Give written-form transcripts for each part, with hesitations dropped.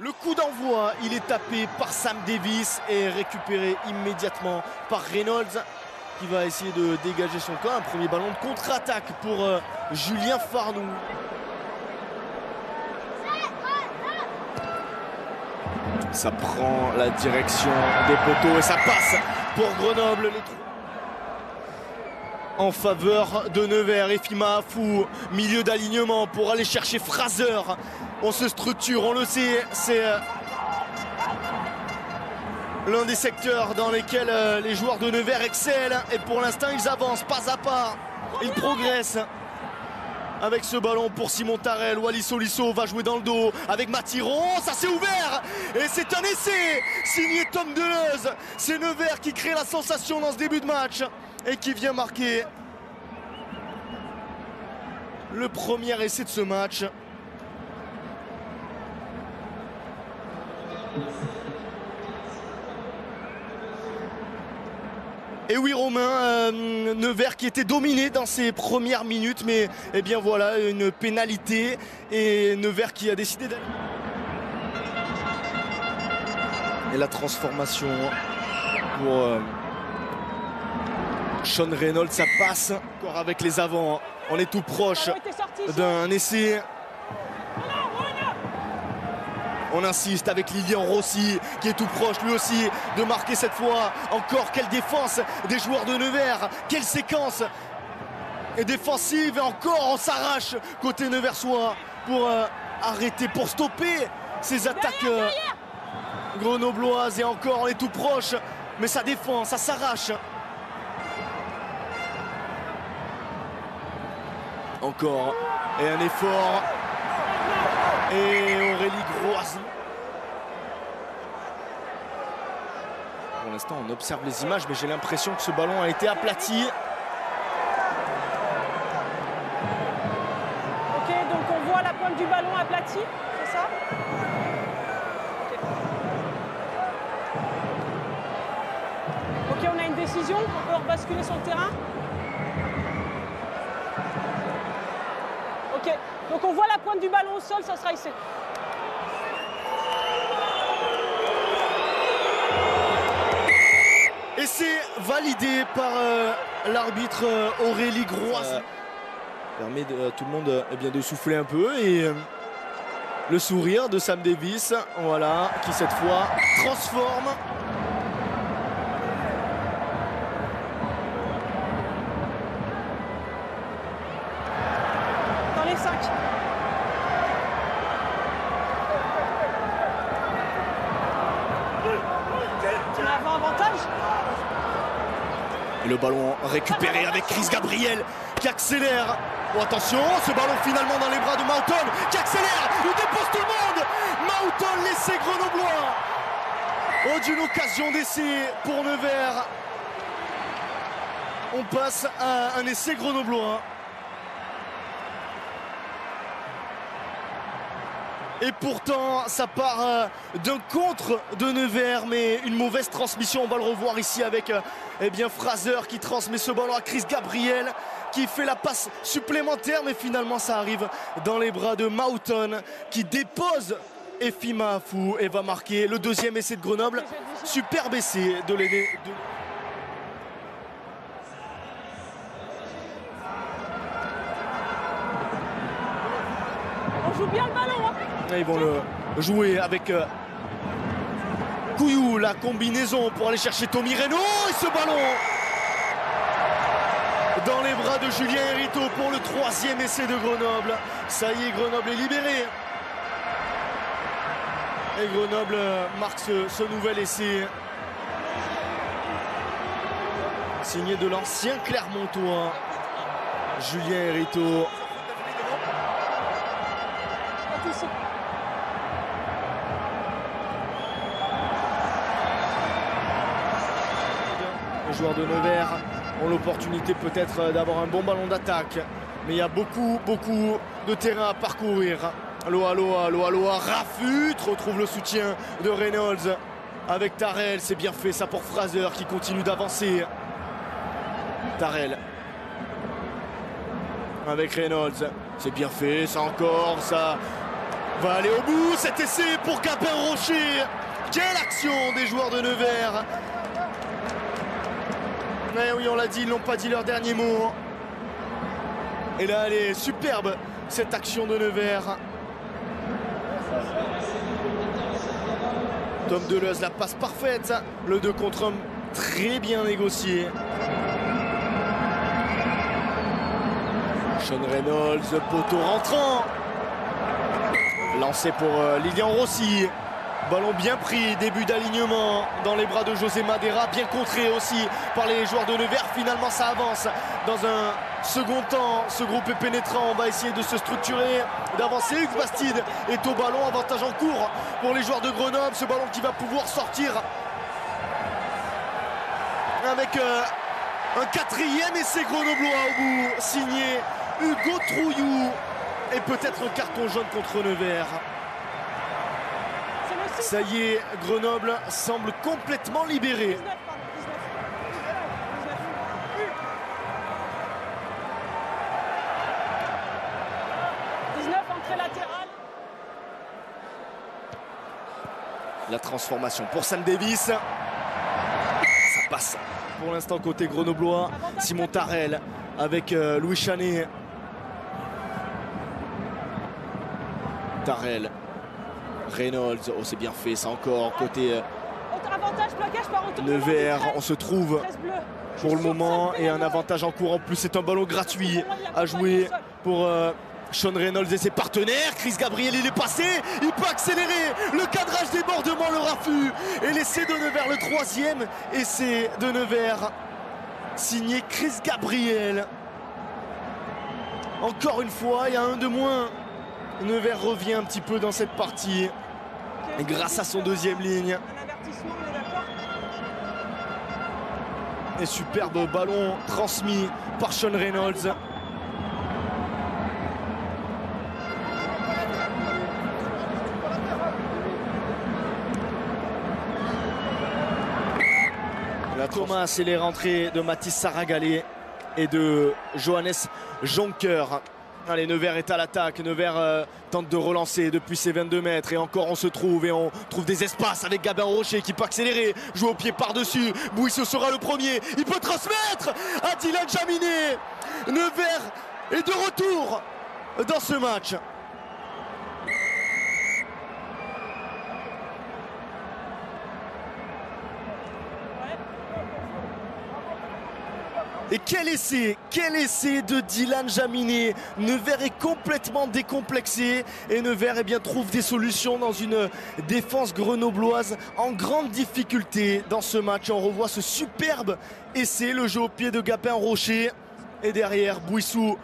Le coup d'envoi, il est tapé par Sam Davis et récupéré immédiatement par Reynolds qui va essayer de dégager son camp. Un premier ballon de contre-attaque pour Julien Farnoux. Ça prend la direction des poteaux et ça passe pour Grenoble. En faveur de Nevers, Efima Afou, milieu d'alignement pour aller chercher Fraser. On se structure, on le sait, c'est l'un des secteurs dans lesquels les joueurs de Nevers excellent. Et pour l'instant, ils avancent pas à pas, ils progressent. Avec ce ballon pour Simon Tarel, Wallis Olisso va jouer dans le dos avec Mathiron, ça s'est ouvert et c'est un essai signé Tom Deleuze. C'est Nevers qui crée la sensation dans ce début de match et qui vient marquer le premier essai de ce match. Et oui Romain, Nevers qui était dominé dans ses premières minutes, mais eh bien voilà, une pénalité et Nevers qui a décidé d'aller. Et la transformation pour Sean Reynolds, ça passe encore avec les avants. On est tout proche d'un essai. On insiste avec Lilian Rossi qui est tout proche lui aussi de marquer cette fois. Encore quelle défense des joueurs de Nevers. Quelle séquence et défensive. Et encore on s'arrache côté neversois pour arrêter, pour stopper ces attaques grenobloises. Et encore on est tout proche. Mais ça défend, ça s'arrache. Encore. Et un effort. Et Aurélie Groise. Pour l'instant, on observe les images, mais j'ai l'impression que ce ballon a été aplati. Ok, donc on voit la pointe du ballon aplatie, c'est ça? Ok, on a une décision, on peut rebasculer sur le terrain. Ok, donc on voit la pointe du ballon au sol, ça sera ici. Et c'est validé par l'arbitre Aurélie Groise. Permet de tout le monde eh bien, de souffler un peu et le sourire de Sam Davis, voilà, qui cette fois transforme. Dans les 5. On a un avantage. Et le ballon récupéré avec Chris Gabriel qui accélère. Oh, attention, ce ballon finalement dans les bras de Mouton qui accélère, il dépose tout le monde. Mouton, l'essai grenoblois. Oh, d'une occasion d'essai pour Nevers. On passe à un essai grenoblois. Et pourtant, ça part d'un contre de Nevers, mais une mauvaise transmission. On va le revoir ici avec eh bien, Fraser qui transmet ce ballon à Chris Gabriel, qui fait la passe supplémentaire, mais finalement ça arrive dans les bras de Mouton, qui dépose Efima Afou et va marquer le deuxième essai de Grenoble. Superbe essai de l'aîné. On joue bien le ballon, hein. Ils vont le jouer avec Couillou, la combinaison pour aller chercher Tommy Reynaud. Et ce ballon dans les bras de Julien Hériteau pour le troisième essai de Grenoble. Ça y est, Grenoble est libéré. Et Grenoble marque ce nouvel essai. Signé de l'ancien Clermontois, Julien Hériteau. Les joueurs de Nevers ont l'opportunité peut-être d'avoir un bon ballon d'attaque. Mais il y a beaucoup de terrain à parcourir. Loa Rafut retrouve le soutien de Reynolds avec Tarel. C'est bien fait ça pour Fraser qui continue d'avancer. Tarel avec Reynolds. C'est bien fait ça encore. Ça Va aller au bout, cet essai pour Gabin Rocher. Quelle action des joueurs de Nevers. Mais oui, on l'a dit, ils n'ont pas dit leur dernier mot. Et là, elle est superbe, cette action de Nevers. Tom Deleuze, la passe parfaite. Le 2 contre 1, très bien négocié. Sean Reynolds, poteau rentrant. Lancé pour Lilian Rossi. Ballon bien pris, début d'alignement dans les bras de José Madera, bien contré aussi par les joueurs de Nevers. Finalement, ça avance dans un second temps. Ce groupe est pénétrant, on va essayer de se structurer, d'avancer. Hugues Bastide est au ballon, avantage en cours pour les joueurs de Grenoble. Ce ballon qui va pouvoir sortir avec un 4e essai grenoblois au bout, signé Hugo Trouillou. Et peut-être un carton jaune contre Nevers. Ça y est, Grenoble semble complètement libéré. 19, entrée latérale. La transformation pour Sam Davis. Ça passe pour l'instant côté grenoblois. Simon Tarel avec Louis Chanet. Tarel, Reynolds, oh c'est bien fait ça encore côté Nevers. On se trouve pour le moment et un avantage en cours en plus. C'est un ballon gratuit à jouer pour Sean Reynolds et ses partenaires. Chris Gabriel, il est passé, il peut accélérer. Le cadrage débordement, le raffut et l'essai de Nevers, le 3e essai de Nevers signé Chris Gabriel. Encore une fois, il y a un de moins. Nevers revient un petit peu dans cette partie grâce à son 2e ligne. Et superbe ballon transmis par Sean Reynolds. La Thomas et les rentrées de Mathis Saragalé et de Johannes Jonker. Allez, Nevers est à l'attaque. Nevers tente de relancer depuis ses 22 mètres. Et encore, on se trouve et on trouve des espaces avec Gabin Rocher qui peut accélérer. Joue au pied par-dessus. Bouissot sera le premier. Il peut transmettre à Dylan Jaminet. Nevers est de retour dans ce match. Et quel essai de Dylan Jaminet. Nevers est complètement décomplexé et Nevers trouve des solutions dans une défense grenobloise en grande difficulté dans ce match. On revoit ce superbe essai, le jeu au pied de Gabin Rocher. Et derrière, Bouissou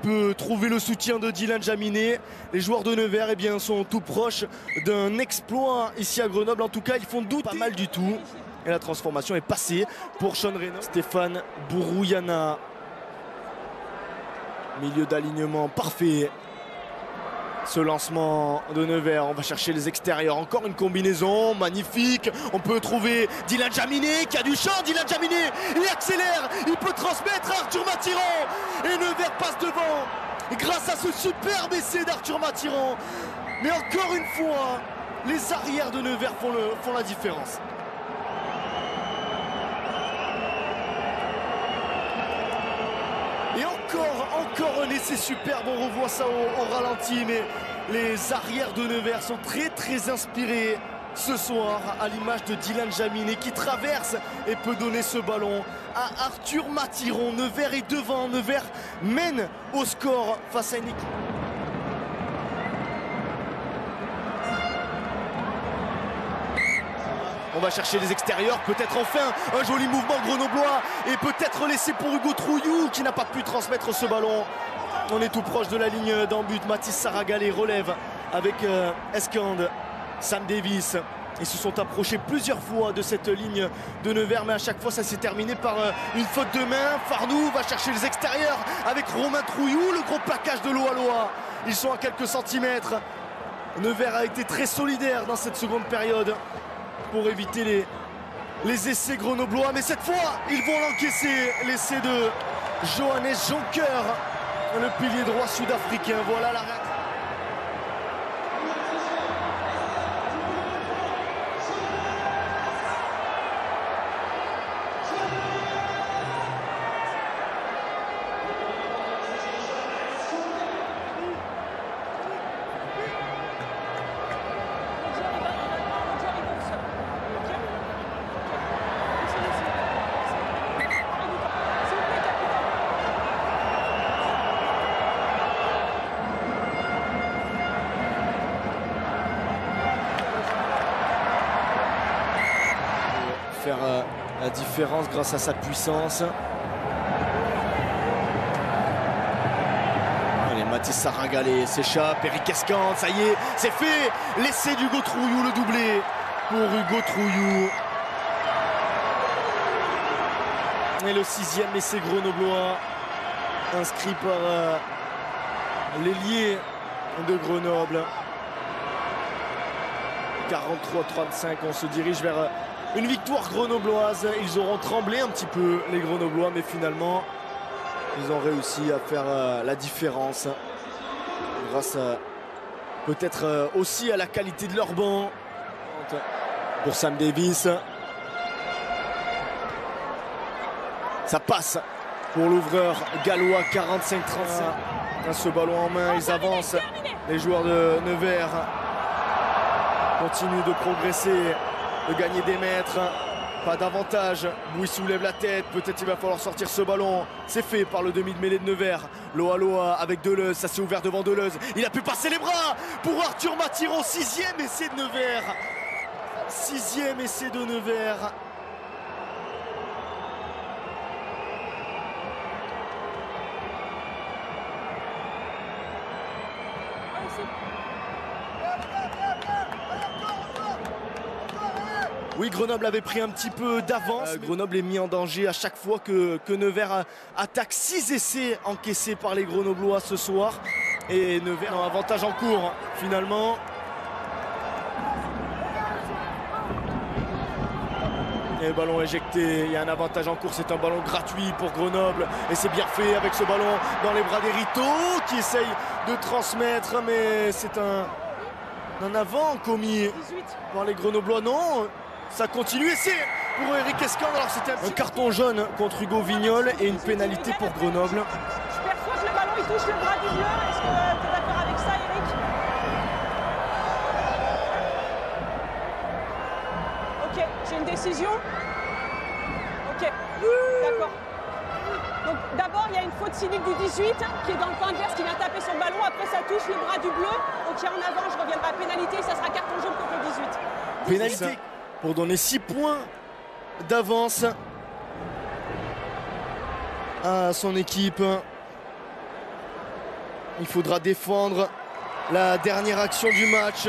peut trouver le soutien de Dylan Jaminet. Les joueurs de Nevers sont tout proches d'un exploit ici à Grenoble. En tout cas, ils font douter pas mal du tout. Et la transformation est passée pour Sean Reynolds. Stéphane Bourouillana. Milieu d'alignement parfait. Ce lancement de Nevers, on va chercher les extérieurs. Encore une combinaison magnifique. On peut trouver Dylan Jaminet qui a du champ. Dylan Jaminet, il accélère. Il peut transmettre à Arthur Mathiran. Et Nevers passe devant grâce à ce superbe essai d'Arthur Mathiran. Mais encore une fois, les arrières de Nevers font la différence. Et encore un essai superbe, on revoit ça au ralenti, mais les arrières de Nevers sont très inspirés ce soir, à l'image de Dylan Jaminet qui traverse et peut donner ce ballon à Arthur Mathiran. Nevers est devant, Nevers mène au score face à une équipe. On va chercher les extérieurs, peut-être enfin un joli mouvement grenoblois et peut-être laissé pour Hugo Trouillou qui n'a pas pu transmettre ce ballon. On est tout proche de la ligne d'en but. Mathis Saragalé relève avec Escande, Sam Davis. Ils se sont approchés plusieurs fois de cette ligne de Nevers, mais à chaque fois ça s'est terminé par une faute de main. Farnou va chercher les extérieurs avec Romain Trouillou, le gros plaquage de Loaloa. Ils sont à quelques centimètres. Nevers a été très solidaire dans cette seconde période pour éviter les essais grenoblois, mais cette fois ils vont l'encaisser, l'essai de Johannes Jonker, le pilier droit sud-africain. Voilà la réaction. faire la différence grâce à sa puissance. Allez, Mathis Saragalé s'échappe, Eric Escante, ça y est, c'est fait. L'essai d'Hugo Trouillou, le doublé pour Hugo Trouillou. Et le 6e essai grenoblois, inscrit par l'ailier de Grenoble. 43-35, on se dirige vers une victoire grenobloise. Ils auront tremblé un petit peu, les Grenoblois, mais finalement, ils ont réussi à faire la différence. Grâce peut-être aussi à la qualité de leur banc. Pour Sam Davis. Ça passe pour l'ouvreur gallois, 45-35. Ce ballon en main, ils avancent. Les joueurs de Nevers continuent de progresser, de gagner des mètres. Pas d'avantage. Bouy soulève la tête. Peut-être il va falloir sortir ce ballon. C'est fait par le demi de mêlée de Nevers. Loa Loa avec Deleuze. Ça s'est ouvert devant Deleuze. Il a pu passer les bras pour Arthur Mathiron. 6e essai de Nevers. 6e essai de Nevers. Oui, Grenoble avait pris un petit peu d'avance. Grenoble est mis en danger à chaque fois que Nevers attaque. 6 essais encaissés par les Grenoblois ce soir. Et Nevers a un avantage en cours, finalement. Et le ballon éjecté, il y a un avantage en cours, c'est un ballon gratuit pour Grenoble. Et c'est bien fait avec ce ballon dans les bras d'Erito qui essaye de transmettre. Mais c'est un avant commis par les Grenoblois. Non, ça continue et c'est pour Eric Escande. Alors c'était un carton jaune contre Hugo Vignol et une pénalité pour Grenoble. Je perçois que le ballon il touche le bras du bleu. Est-ce que tu es d'accord avec ça, Eric? Ok, j'ai une décision. Ok, d'accord. Donc d'abord il y a une faute cynique du 18 qui est dans le camp adverse, qui vient taper son ballon. Après ça touche le bras du bleu. Donc il y a en avant, je reviendrai à pénalité. Ça sera carton jaune contre le 18. Pénalité pour donner 6 points d'avance à son équipe. Il faudra défendre la dernière action du match.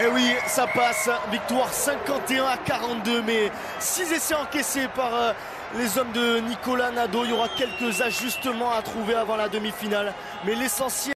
Et oui, ça passe. Victoire 51-42, mais 6 essais encaissés par les hommes de Nicolas Nadeau. Il y aura quelques ajustements à trouver avant la demi-finale, mais l'essentiel